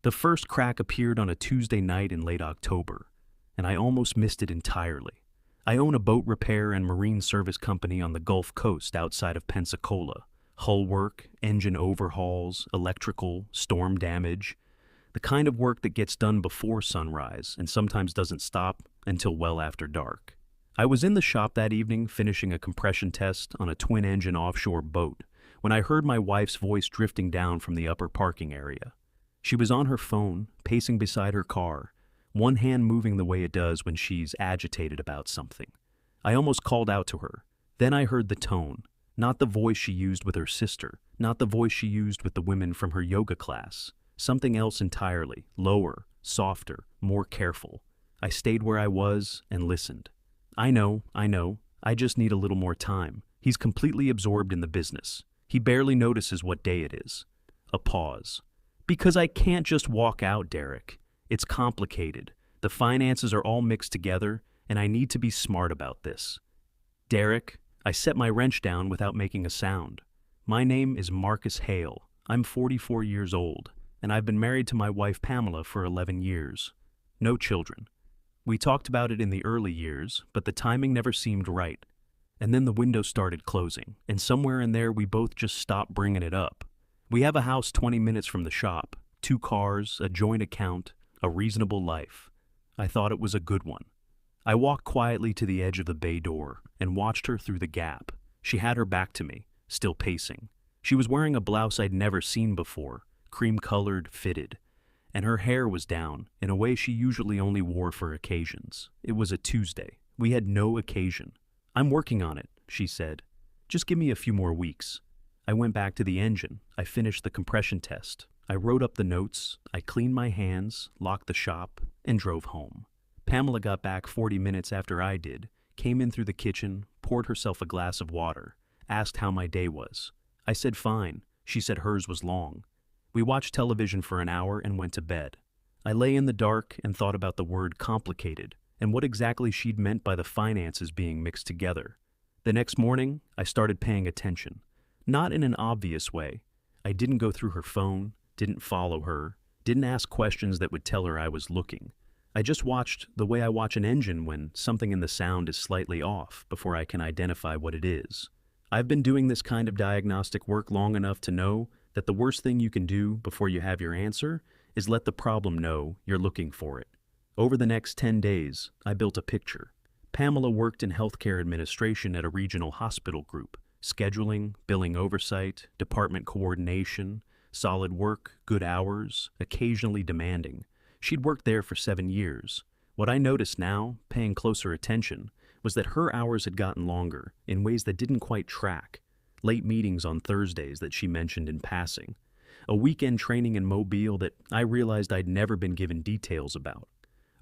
The first crack appeared on a Tuesday night in late October, and I almost missed it entirely. I own a boat repair and marine service company on the Gulf Coast outside of Pensacola. Hull work, engine overhauls, electrical, storm damage. The kind of work that gets done before sunrise and sometimes doesn't stop until well after dark. I was in the shop that evening finishing a compression test on a twin-engine offshore boat when I heard my wife's voice drifting down from the upper parking area. She was on her phone, pacing beside her car, one hand moving the way it does when she's agitated about something. I almost called out to her. Then I heard the tone, not the voice she used with her sister, not the voice she used with the women from her yoga class. Something else entirely, lower, softer, more careful. I stayed where I was and listened. I know, I just need a little more time. He's completely absorbed in the business. He barely notices what day it is. A pause. Because I can't just walk out, Derek. It's complicated. The finances are all mixed together, and I need to be smart about this. Derek, I set my wrench down without making a sound. My name is Marcus Hale. I'm 44 years old, and I've been married to my wife Pamela for 11 years. No children. We talked about it in the early years, but the timing never seemed right. And then the window started closing, and somewhere in there we both just stopped bringing it up. We have a house 20 minutes from the shop, 2 cars, a joint account, a reasonable life. I thought it was a good one. I walked quietly to the edge of the bay door and watched her through the gap. She had her back to me, still pacing. She was wearing a blouse I'd never seen before, cream-colored, fitted, and her hair was down in a way she usually only wore for occasions. It was a Tuesday. We had no occasion. I'm working on it, she said. Just give me a few more weeks. I went back to the engine. I finished the compression test. I wrote up the notes. I cleaned my hands, locked the shop, and drove home. Pamela got back 40 minutes after I did, came in through the kitchen, poured herself a glass of water, asked how my day was. I said fine. She said hers was long. We watched television for an hour and went to bed. I lay in the dark and thought about the word complicated and what exactly she'd meant by the finances being mixed together. The next morning, I started paying attention. Not in an obvious way. I didn't go through her phone, didn't follow her, didn't ask questions that would tell her I was looking. I just watched the way I watch an engine when something in the sound is slightly off before I can identify what it is. I've been doing this kind of diagnostic work long enough to know that the worst thing you can do before you have your answer is let the problem know you're looking for it. Over the next 10 days, I built a picture. Pamela worked in healthcare administration at a regional hospital group. Scheduling, billing oversight, department coordination, solid work, good hours, occasionally demanding. She'd worked there for 7 years. What I noticed now, paying closer attention, was that her hours had gotten longer in ways that didn't quite track. Late meetings on Thursdays that she mentioned in passing. A weekend training in Mobile that I realized I'd never been given details about.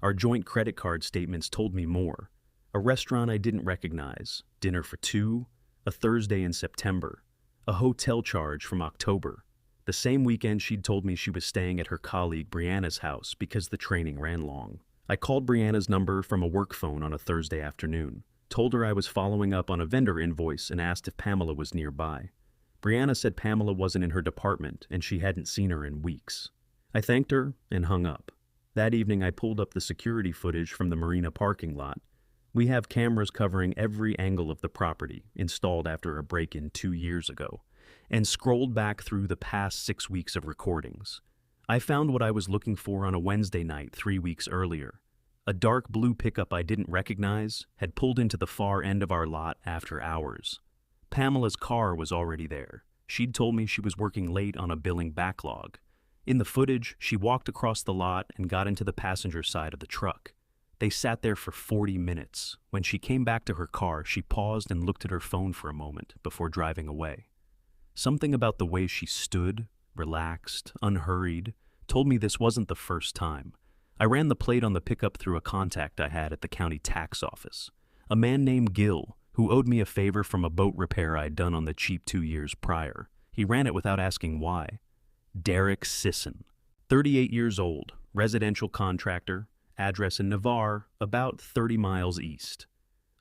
Our joint credit card statements told me more. A restaurant I didn't recognize, dinner for 2, a Thursday in September, a hotel charge from October. The same weekend she'd told me she was staying at her colleague Brianna's house because the training ran long. I called Brianna's number from a work phone on a Thursday afternoon, told her I was following up on a vendor invoice and asked if Pamela was nearby. Brianna said Pamela wasn't in her department and she hadn't seen her in weeks. I thanked her and hung up. That evening I pulled up the security footage from the marina parking lot. We have cameras covering every angle of the property, installed after a break-in 2 years ago, and scrolled back through the past 6 weeks of recordings. I found what I was looking for on a Wednesday night 3 weeks earlier. A dark blue pickup I didn't recognize had pulled into the far end of our lot after hours. Pamela's car was already there. She'd told me she was working late on a billing backlog. In the footage, she walked across the lot and got into the passenger side of the truck. They sat there for 40 minutes. When she came back to her car, she paused and looked at her phone for a moment before driving away. Something about the way she stood, relaxed, unhurried, told me this wasn't the first time. I ran the plate on the pickup through a contact I had at the county tax office. A man named Gil, who owed me a favor from a boat repair I'd done on the cheap 2 years prior. He ran it without asking why. Derek Sisson, 38 years old, residential contractor, address in Navarre, about 30 miles east.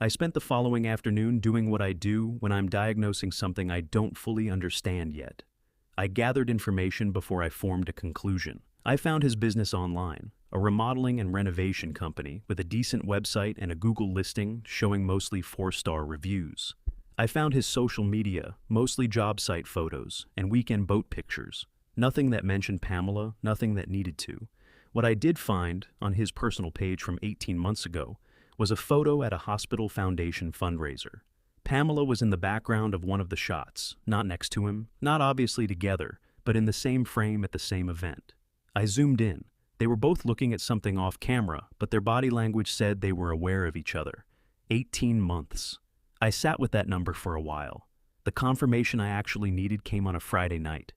I spent the following afternoon doing what I do when I'm diagnosing something I don't fully understand yet. I gathered information before I formed a conclusion. I found his business online, a remodeling and renovation company with a decent website and a Google listing showing mostly 4-star reviews. I found his social media, mostly job site photos and weekend boat pictures. Nothing that mentioned Pamela, nothing that needed to. What I did find on his personal page from 18 months ago was a photo at a hospital foundation fundraiser. Pamela was in the background of one of the shots, not next to him, not obviously together, but in the same frame at the same event. I zoomed in. They were both looking at something off camera, but their body language said they were aware of each other. 18 months. I sat with that number for a while. The confirmation I actually needed came on a Friday night.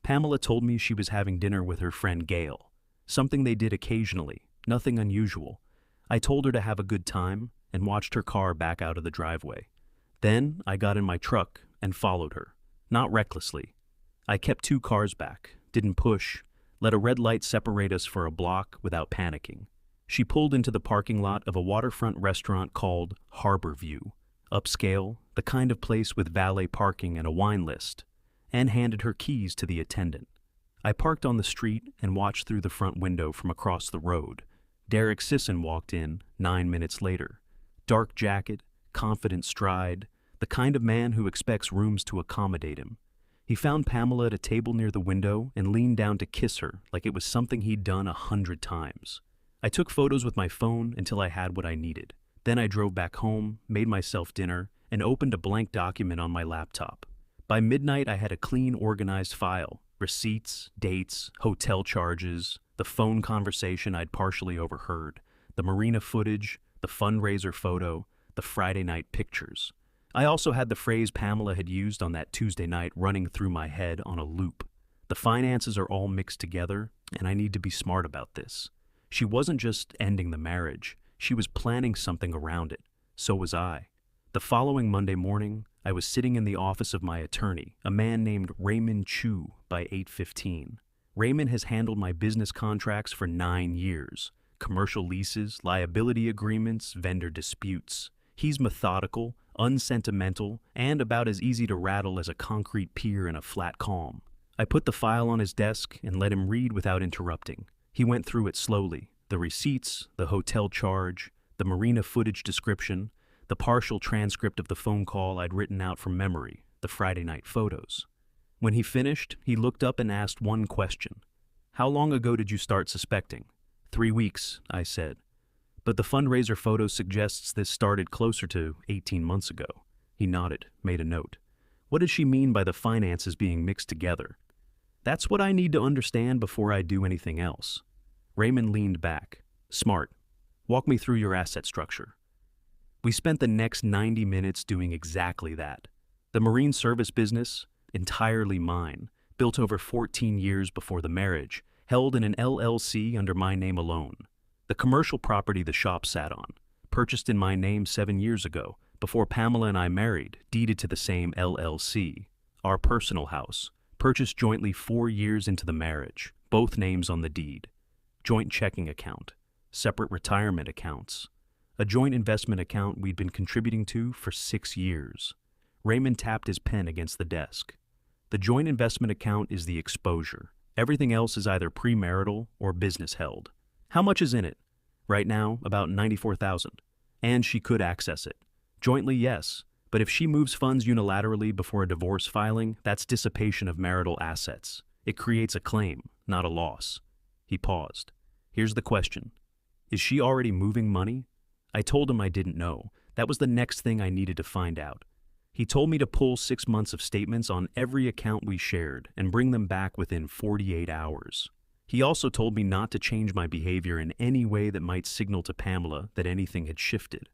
Pamela told me she was having dinner with her friend Gail. Something they did occasionally, nothing unusual. I told her to have a good time and watched her car back out of the driveway. Then I got in my truck and followed her. Not recklessly. I kept 2 cars back, didn't push, let a red light separate us for a block without panicking. She pulled into the parking lot of a waterfront restaurant called Harbor View. Upscale, the kind of place with valet parking and a wine list, and handed her keys to the attendant. I parked on the street and watched through the front window from across the road. Derek Sisson walked in 9 minutes later. Dark jacket, confident stride, the kind of man who expects rooms to accommodate him. He found Pamela at a table near the window and leaned down to kiss her like it was something he'd done 100 times. I took photos with my phone until I had what I needed. Then I drove back home, made myself dinner, and opened a blank document on my laptop. By midnight, I had a clean, organized file. Receipts, dates, hotel charges, the phone conversation I'd partially overheard, the marina footage, the fundraiser photo, the Friday night pictures. I also had the phrase Pamela had used on that Tuesday night running through my head on a loop. The finances are all mixed together, and I need to be smart about this. She wasn't just ending the marriage. She was planning something around it. So was I. The following Monday morning, I was sitting in the office of my attorney, a man named Raymond Chu, by 8:15. Raymond has handled my business contracts for 9 years. Commercial leases, liability agreements, vendor disputes. He's methodical, unsentimental, and about as easy to rattle as a concrete pier in a flat calm. I put the file on his desk and let him read without interrupting. He went through it slowly. The receipts, the hotel charge, the marina footage description, the partial transcript of the phone call I'd written out from memory, the Friday night photos. When he finished, he looked up and asked one question. "How long ago did you start suspecting?" 3 weeks, I said. "But the fundraiser photo suggests this started closer to 18 months ago." He nodded, made a note. "What does she mean by the finances being mixed together?" "That's what I need to understand before I do anything else." Raymond leaned back. "Smart. Walk me through your asset structure." We spent the next 90 minutes doing exactly that. The marine service business, entirely mine, built over 14 years before the marriage, held in an LLC under my name alone. The commercial property the shop sat on, purchased in my name 7 years ago, before Pamela and I married, deeded to the same LLC. Our personal house, purchased jointly 4 years into the marriage, both names on the deed. Joint checking account, separate retirement accounts, a joint investment account we'd been contributing to for 6 years. Raymond tapped his pen against the desk. The joint investment account is the exposure. Everything else is either premarital or business held. How much is in it? Right now, about $94,000. And she could access it. Jointly, yes. But if she moves funds unilaterally before a divorce filing, that's dissipation of marital assets. It creates a claim, not a loss. He paused. Here's the question. Is she already moving money? I told him I didn't know. That was the next thing I needed to find out. He told me to pull 6 months of statements on every account we shared and bring them back within 48 hours. He also told me not to change my behavior in any way that might signal to Pamela that anything had shifted.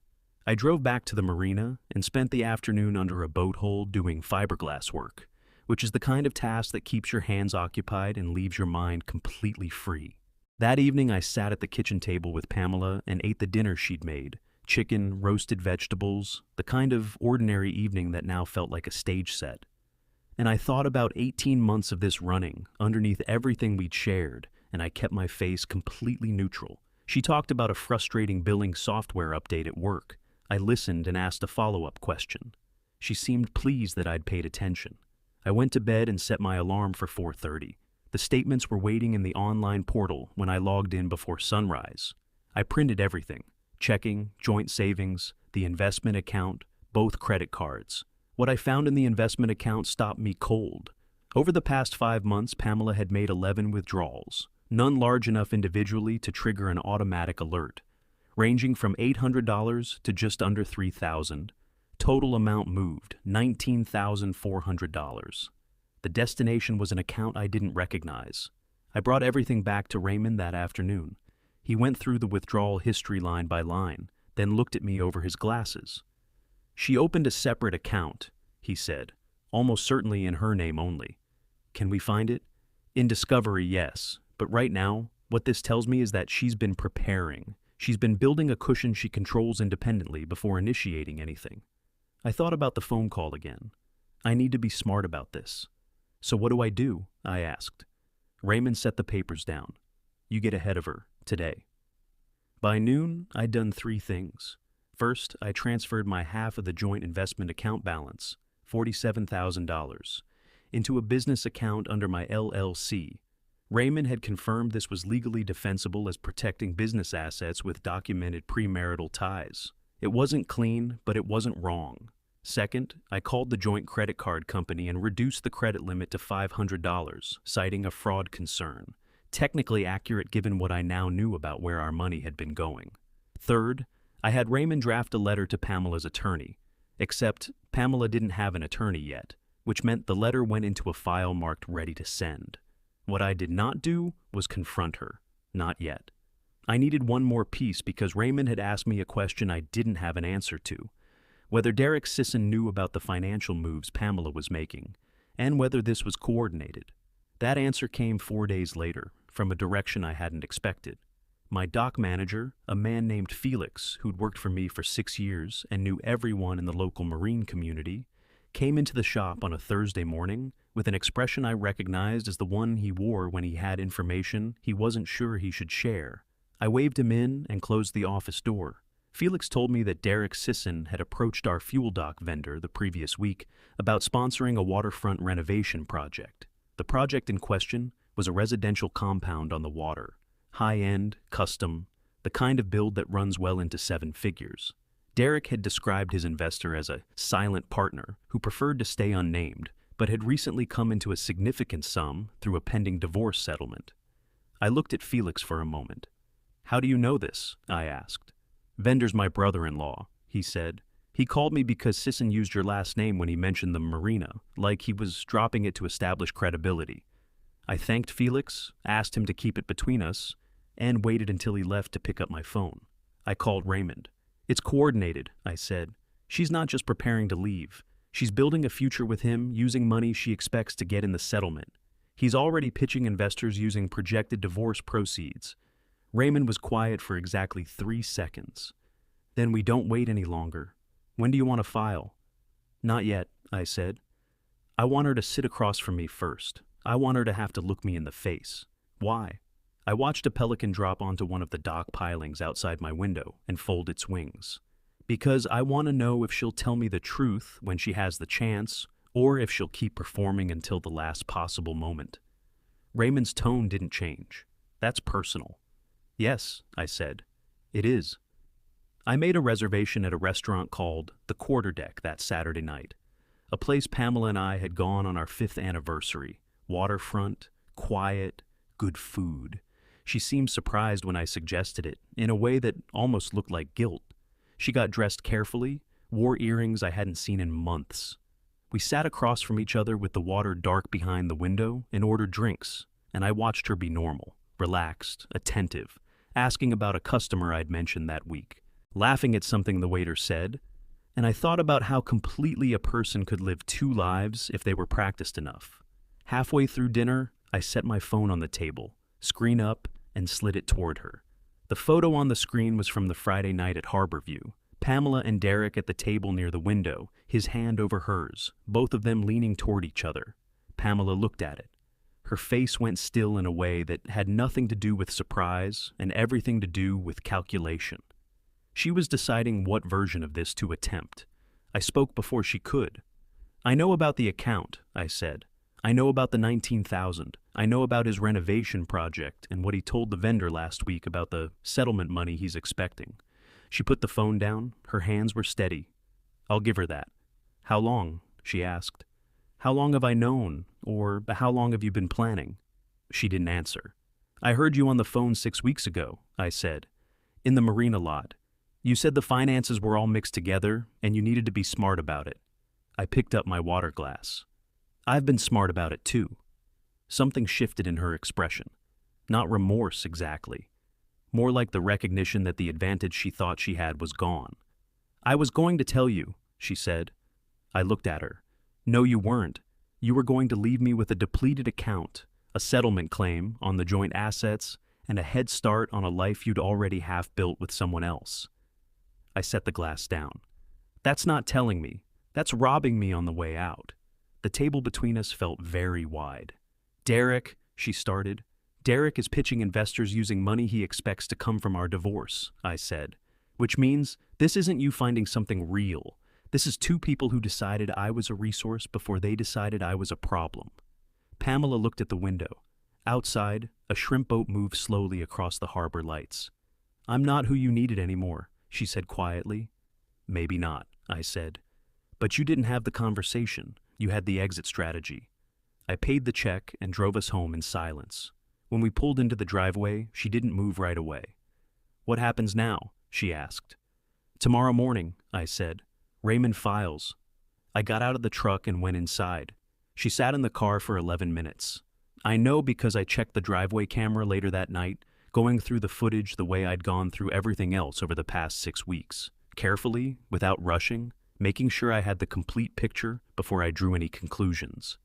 I drove back to the marina and spent the afternoon under a boat hold doing fiberglass work, which is the kind of task that keeps your hands occupied and leaves your mind completely free. That evening, I sat at the kitchen table with Pamela and ate the dinner she'd made. Chicken, roasted vegetables, the kind of ordinary evening that now felt like a stage set. And I thought about 18 months of this running, underneath everything we'd shared, and I kept my face completely neutral. She talked about a frustrating billing software update at work. I listened and asked a follow-up question. She seemed pleased that I'd paid attention. I went to bed and set my alarm for 4:30. The statements were waiting in the online portal when I logged in before sunrise. I printed everything: checking, joint savings, the investment account, both credit cards. What I found in the investment account stopped me cold. Over the past 5 months, Pamela had made 11 withdrawals, none large enough individually to trigger an automatic alert, ranging from $800 to just under $3,000. Total amount moved, $19,400. The destination was an account I didn't recognize. I brought everything back to Raymond that afternoon. He went through the withdrawal history line by line, then looked at me over his glasses. "She opened a separate account," he said, "almost certainly in her name only. Can we find it?" "In Discovery, yes. But right now, what this tells me is that she's been preparing. She's been building a cushion she controls independently before initiating anything." I thought about the phone call again. I need to be smart about this. "So what do I do?" I asked. Raymond set the papers down. "You get ahead of her, today." By noon, I'd done 3 things. First, I transferred my half of the joint investment account balance, $47,000, into a business account under my LLC. Raymond had confirmed this was legally defensible as protecting business assets with documented premarital ties. It wasn't clean, but it wasn't wrong. Second, I called the joint credit card company and reduced the credit limit to $500, citing a fraud concern. Technically accurate given what I now knew about where our money had been going. Third, I had Raymond draft a letter to Pamela's attorney, except Pamela didn't have an attorney yet, which meant the letter went into a file marked ready to send. What I did not do was confront her. Not yet. I needed one more piece because Raymond had asked me a question I didn't have an answer to: whether Derek Sisson knew about the financial moves Pamela was making, and whether this was coordinated. That answer came 4 days later, from a direction I hadn't expected. My dock manager, a man named Felix, who'd worked for me for 6 years and knew everyone in the local Marine community, came into the shop on a Thursday morning with an expression I recognized as the one he wore when he had information he wasn't sure he should share. I waved him in and closed the office door. Felix told me that Derek Sisson had approached our fuel dock vendor the previous week about sponsoring a waterfront renovation project. The project in question was a residential compound on the water, high-end, custom, the kind of build that runs well into 7 figures. Derek had described his investor as a silent partner who preferred to stay unnamed, but had recently come into a significant sum through a pending divorce settlement. I looked at Felix for a moment. "How do you know this?" I asked. "Vendor's my brother-in-law," he said. "He called me because Sisson used your last name when he mentioned the marina, like he was dropping it to establish credibility." I thanked Felix, asked him to keep it between us, and waited until he left to pick up my phone. I called Raymond. "It's coordinated," I said. "She's not just preparing to leave. She's building a future with him using money she expects to get in the settlement. He's already pitching investors using projected divorce proceeds." Raymond was quiet for exactly 3 seconds. "Then we don't wait any longer. When do you want to file?" "Not yet," I said. "I want her to sit across from me first. I want her to have to look me in the face." "Why?" I watched a pelican drop onto one of the dock pilings outside my window and fold its wings. "Because I want to know if she'll tell me the truth when she has the chance, or if she'll keep performing until the last possible moment." Raymond's tone didn't change. "That's personal." "Yes," I said. "It is." I made a reservation at a restaurant called The Quarterdeck that Saturday night, a place Pamela and I had gone on our 5th anniversary. Waterfront, quiet, good food. She seemed surprised when I suggested it, in a way that almost looked like guilt. She got dressed carefully, wore earrings I hadn't seen in months. We sat across from each other with the water dark behind the window and ordered drinks, and I watched her be normal, relaxed, attentive, asking about a customer I'd mentioned that week, laughing at something the waiter said, and I thought about how completely a person could live 2 lives if they were practiced enough. Halfway through dinner, I set my phone on the table, screen up, and slid it toward her. The photo on the screen was from the Friday night at Harborview. Pamela and Derek at the table near the window, his hand over hers, both of them leaning toward each other. Pamela looked at it. Her face went still in a way that had nothing to do with surprise and everything to do with calculation. She was deciding what version of this to attempt. I spoke before she could. "I know about the account," I said. I know about the 19,000. I know about his renovation project and what he told the vendor last week about the settlement money he's expecting. She put the phone down. Her hands were steady. I'll give her that. How long? She asked. How long have I known? Or how long have you been planning? She didn't answer. I heard you on the phone 6 weeks ago, I said. In the marina lot. You said the finances were all mixed together and you needed to be smart about it. I picked up my water glass. I've been smart about it too. Something shifted in her expression. Not remorse exactly. More like the recognition that the advantage she thought she had was gone. I was going to tell you, she said. I looked at her. No, you weren't. You were going to leave me with a depleted account, a settlement claim on the joint assets, and a head start on a life you'd already half built with someone else. I set the glass down. That's not telling me. That's robbing me on the way out. The table between us felt very wide. Derek, she started. Derek is pitching investors using money he expects to come from our divorce, I said. Which means this isn't you finding something real. This is two people who decided I was a resource before they decided I was a problem. Pamela looked at the window. Outside, a shrimp boat moved slowly across the harbor lights. I'm not who you needed anymore, she said quietly. Maybe not, I said. But you didn't have the conversation. You had the exit strategy. I paid the check and drove us home in silence. When we pulled into the driveway, she didn't move right away. What happens now? She asked. Tomorrow morning, I said. Raymond files. I got out of the truck and went inside. She sat in the car for 11 minutes. I know because I checked the driveway camera later that night, going through the footage the way I'd gone through everything else over the past 6 weeks. Carefully, without rushing, making sure I had the complete picture before I drew any conclusions.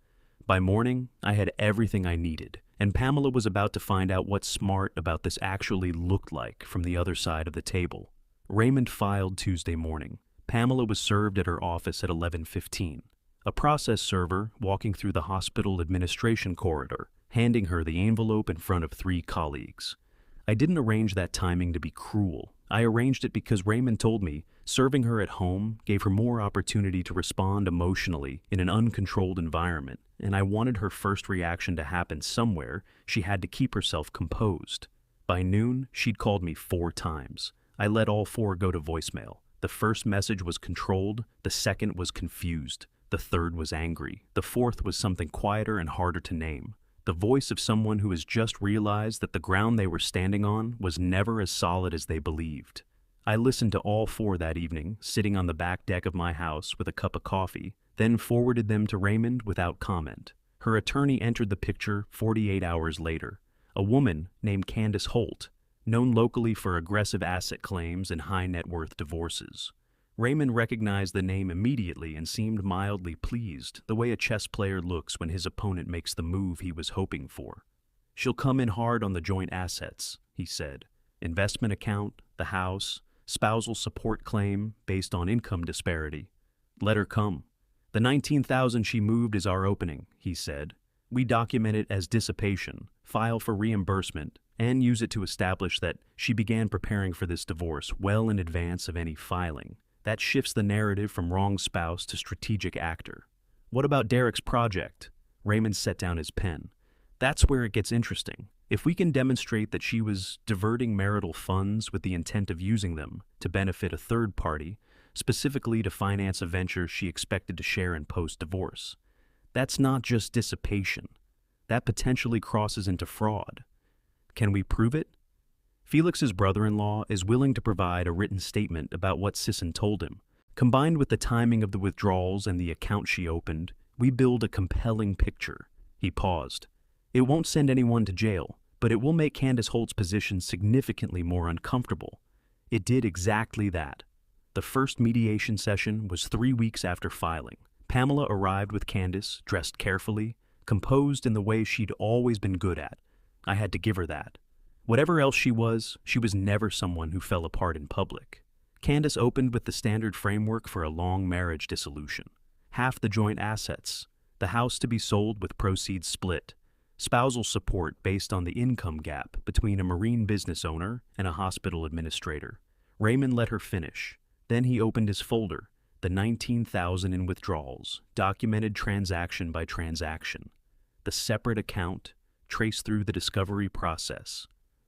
By morning, I had everything I needed, and Pamela was about to find out what smart about this actually looked like from the other side of the table. Raymond filed Tuesday morning. Pamela was served at her office at 11:15. A process server walking through the hospital administration corridor, handing her the envelope in front of 3 colleagues. I didn't arrange that timing to be cruel. I arranged it because Raymond told me serving her at home gave her more opportunity to respond emotionally in an uncontrolled environment, and I wanted her first reaction to happen somewhere. She had to keep herself composed. By noon, she'd called me 4 times. I let all 4 go to voicemail. The first message was controlled, the second was confused, the third was angry, the fourth was something quieter and harder to name. The voice of someone who has just realized that the ground they were standing on was never as solid as they believed. I listened to all 4 that evening, sitting on the back deck of my house with a cup of coffee, then forwarded them to Raymond without comment. Her attorney entered the picture 48 hours later, a woman named Candace Holt, known locally for aggressive asset claims and high net worth divorces. Raymond recognized the name immediately and seemed mildly pleased, the way a chess player looks when his opponent makes the move he was hoping for. She'll come in hard on the joint assets, he said. Investment account, the house, spousal support claim based on income disparity. Let her come. The 19,000 she moved is our opening, he said. We document it as dissipation, file for reimbursement, and use it to establish that she began preparing for this divorce well in advance of any filing. That shifts the narrative from wrong spouse to strategic actor. What about Derek's project? Raymond set down his pen. That's where it gets interesting. If we can demonstrate that she was diverting marital funds with the intent of using them to benefit a third party, specifically to finance a venture she expected to share in post-divorce, that's not just dissipation. That potentially crosses into fraud. Can we prove it? Felix's brother-in-law is willing to provide a written statement about what Sisson told him. Combined with the timing of the withdrawals and the account she opened, we build a compelling picture. He paused. It won't send anyone to jail, but it will make Candace Holt's position significantly more uncomfortable. It did exactly that. The first mediation session was 3 weeks after filing. Pamela arrived with Candace, dressed carefully, composed in the way she'd always been good at. I had to give her that. Whatever else she was never someone who fell apart in public. Candace opened with the standard framework for a long marriage dissolution. Half the joint assets, the house to be sold with proceeds split, spousal support based on the income gap between a marine business owner and a hospital administrator. Raymond let her finish. Then he opened his folder, the 19,000 in withdrawals, documented transaction by transaction. the separate account, traced through the discovery process,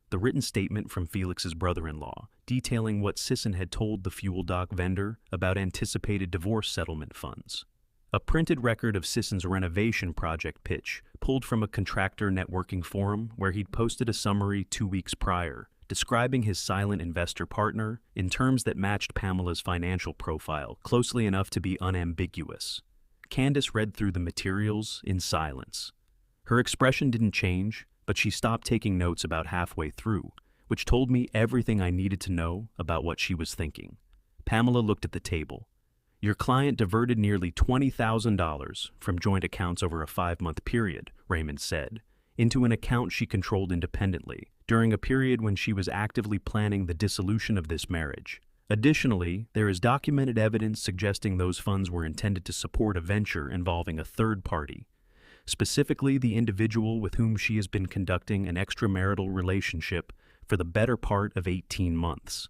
the written statement from Felix's brother-in-law detailing what Sisson had told the fuel dock vendor about anticipated divorce settlement funds, a printed record of Sisson's renovation project pitch pulled from a contractor networking forum where he'd posted a summary 2 weeks prior, describing his silent investor partner in terms that matched Pamela's financial profile closely enough to be unambiguous. Candace read through the materials in silence. Her expression didn't change, but she stopped taking notes about halfway through, which told me everything I needed to know about what she was thinking. Pamela looked at the table. Your client diverted nearly $20,000 from joint accounts over a 5-month period, Raymond said, into an account she controlled independently, during a period when she was actively planning the dissolution of this marriage. Additionally, there is documented evidence suggesting those funds were intended to support a venture involving a third party, specifically the individual with whom she has been conducting an extramarital relationship for the better part of 18 months.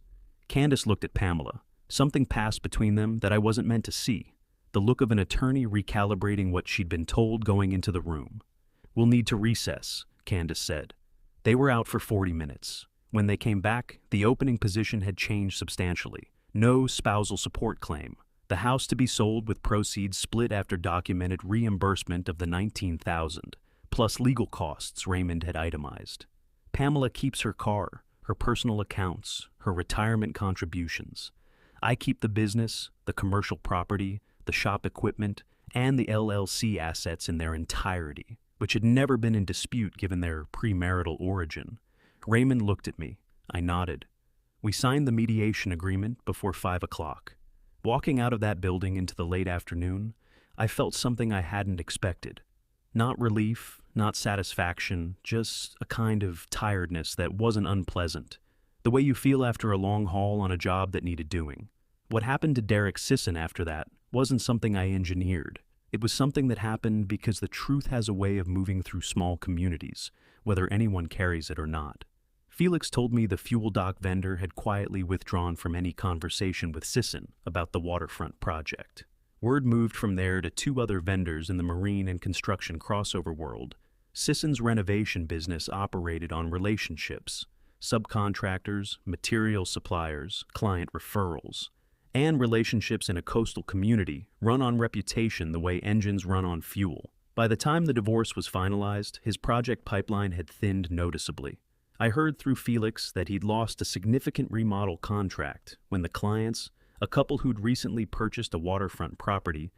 Candace looked at Pamela. Something passed between them that I wasn't meant to see, the look of an attorney recalibrating what she'd been told going into the room. We'll need to recess, Candace said. They were out for 40 minutes. When they came back, the opening position had changed substantially. No spousal support claim. The house to be sold with proceeds split after documented reimbursement of the $19,000, plus legal costs Raymond had itemized. Pamela keeps her car, her personal accounts, her retirement contributions. I keep the business, the commercial property, the shop equipment, and the LLC assets in their entirety, which had never been in dispute given their premarital origin. Raymond looked at me. I nodded. We signed the mediation agreement before 5 o'clock. Walking out of that building into the late afternoon, I felt something I hadn't expected. Not relief, not satisfaction, just a kind of tiredness that wasn't unpleasant. The way you feel after a long haul on a job that needed doing. What happened to Derek Sisson after that wasn't something I engineered. It was something that happened because the truth has a way of moving through small communities, whether anyone carries it or not. Felix told me the fuel dock vendor had quietly withdrawn from any conversation with Sisson about the waterfront project. Word moved from there to 2 other vendors in the marine and construction crossover world. Sisson's renovation business operated on relationships, subcontractors, material suppliers, client referrals, and relationships in a coastal community run on reputation the way engines run on fuel. By the time the divorce was finalized, his project pipeline had thinned noticeably. I heard through Felix that he'd lost a significant remodel contract when the clients, a couple who'd recently purchased a waterfront property,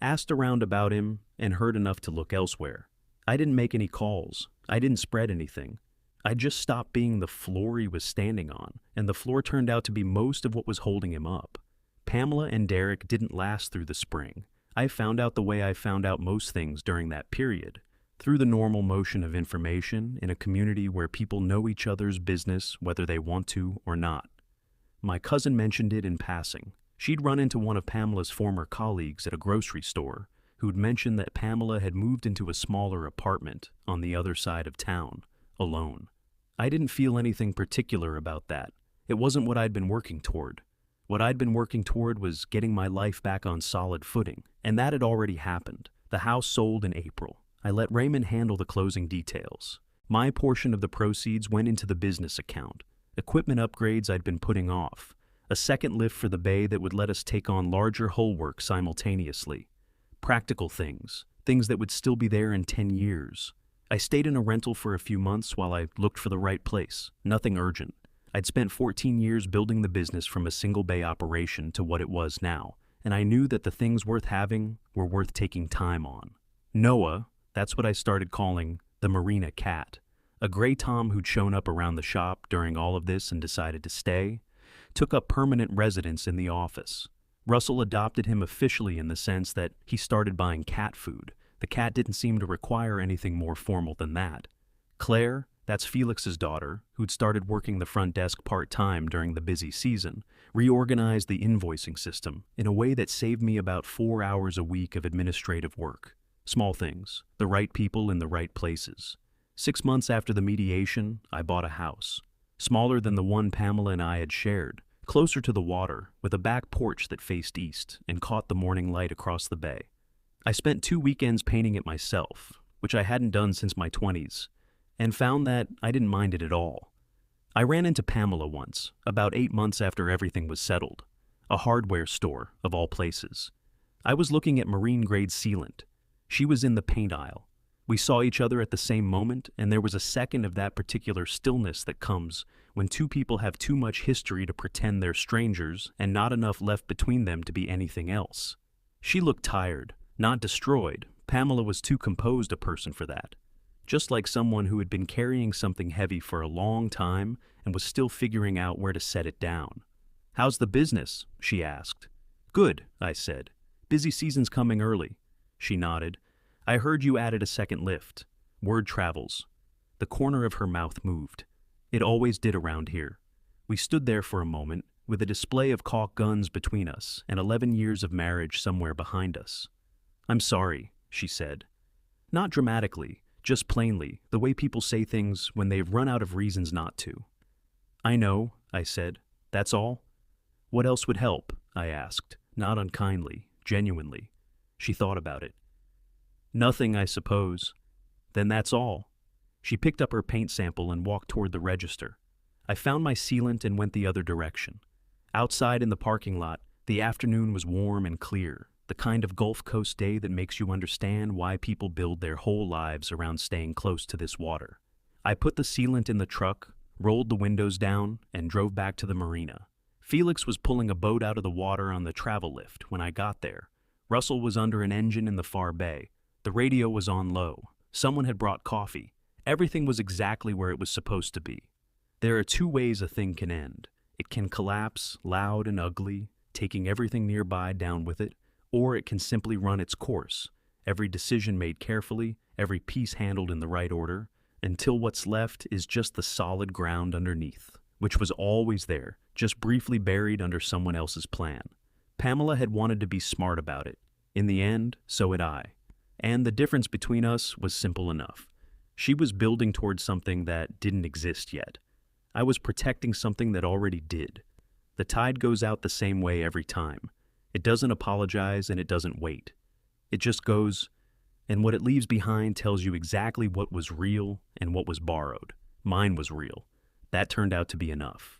asked around about him and heard enough to look elsewhere. I didn't make any calls. I didn't spread anything. I just stopped being the floor he was standing on, and the floor turned out to be most of what was holding him up. Pamela and Derek didn't last through the spring. I found out the way I found out most things during that period. Through the normal motion of information in a community where people know each other's business whether they want to or not. My cousin mentioned it in passing. She'd run into one of Pamela's former colleagues at a grocery store who'd mentioned that Pamela had moved into a smaller apartment on the other side of town, alone. I didn't feel anything particular about that. It wasn't what I'd been working toward. What I'd been working toward was getting my life back on solid footing, and that had already happened. The house sold in April. I let Raymond handle the closing details. My portion of the proceeds went into the business account. Equipment upgrades I'd been putting off. A second lift for the bay that would let us take on larger hull work simultaneously. Practical things that would still be there in 10 years. I stayed in a rental for a few months while I looked for the right place. Nothing urgent. I'd spent 14 years building the business from a single bay operation to what it was now, and I knew that the things worth having were worth taking time on. Noah, that's what I started calling the Marina Cat, a gray tom who'd shown up around the shop during all of this and decided to stay, took up permanent residence in the office. Russell adopted him officially in the sense that he started buying cat food. The cat didn't seem to require anything more formal than that. Claire, that's Felix's daughter, who'd started working the front desk part-time during the busy season, reorganized the invoicing system in a way that saved me about 4 hours a week of administrative work. Small things, the right people in the right places. 6 months after the mediation, I bought a house. Smaller than the one Pamela and I had shared, closer to the water, with a back porch that faced east and caught the morning light across the bay. I spent 2 weekends painting it myself. which I hadn't done since my 20s, and found that I didn't mind it at all. I ran into Pamela once, about 8 months after everything was settled. A hardware store, of all places. I was looking at marine-grade sealant. She was in the paint aisle. We saw each other at the same moment, and there was a second of that particular stillness that comes when two people have too much history to pretend they're strangers and not enough left between them to be anything else. She looked tired, not destroyed. Pamela was too composed a person for that. Just like someone who had been carrying something heavy for a long time and was still figuring out where to set it down. "How's the business?" she asked. "Good," I said. "Busy season's coming early." She nodded. "I heard you added a second lift. Word travels." The corner of her mouth moved. It always did around here. We stood there for a moment, with a display of caulk guns between us and 11 years of marriage somewhere behind us. "I'm sorry," she said. Not dramatically, just plainly, the way people say things when they've run out of reasons not to. "I know," I said. "That's all?" "What else would help?" I asked, not unkindly, genuinely. She thought about it. "Nothing, I suppose." "Then that's all." She picked up her paint sample and walked toward the register. I found my sealant and went the other direction. Outside in the parking lot, the afternoon was warm and clear, the kind of Gulf Coast day that makes you understand why people build their whole lives around staying close to this water. I put the sealant in the truck, rolled the windows down, and drove back to the marina. Felix was pulling a boat out of the water on the travel lift when I got there. Russell was under an engine in the far bay. The radio was on low. Someone had brought coffee. Everything was exactly where it was supposed to be. There are two ways a thing can end. It can collapse, loud and ugly, taking everything nearby down with it, or it can simply run its course, every decision made carefully, every piece handled in the right order, until what's left is just the solid ground underneath, which was always there, just briefly buried under someone else's plan. Pamela had wanted to be smart about it. In the end, so had I. And the difference between us was simple enough. She was building towards something that didn't exist yet. I was protecting something that already did. The tide goes out the same way every time. It doesn't apologize and it doesn't wait. It just goes, and what it leaves behind tells you exactly what was real and what was borrowed. Mine was real. That turned out to be enough.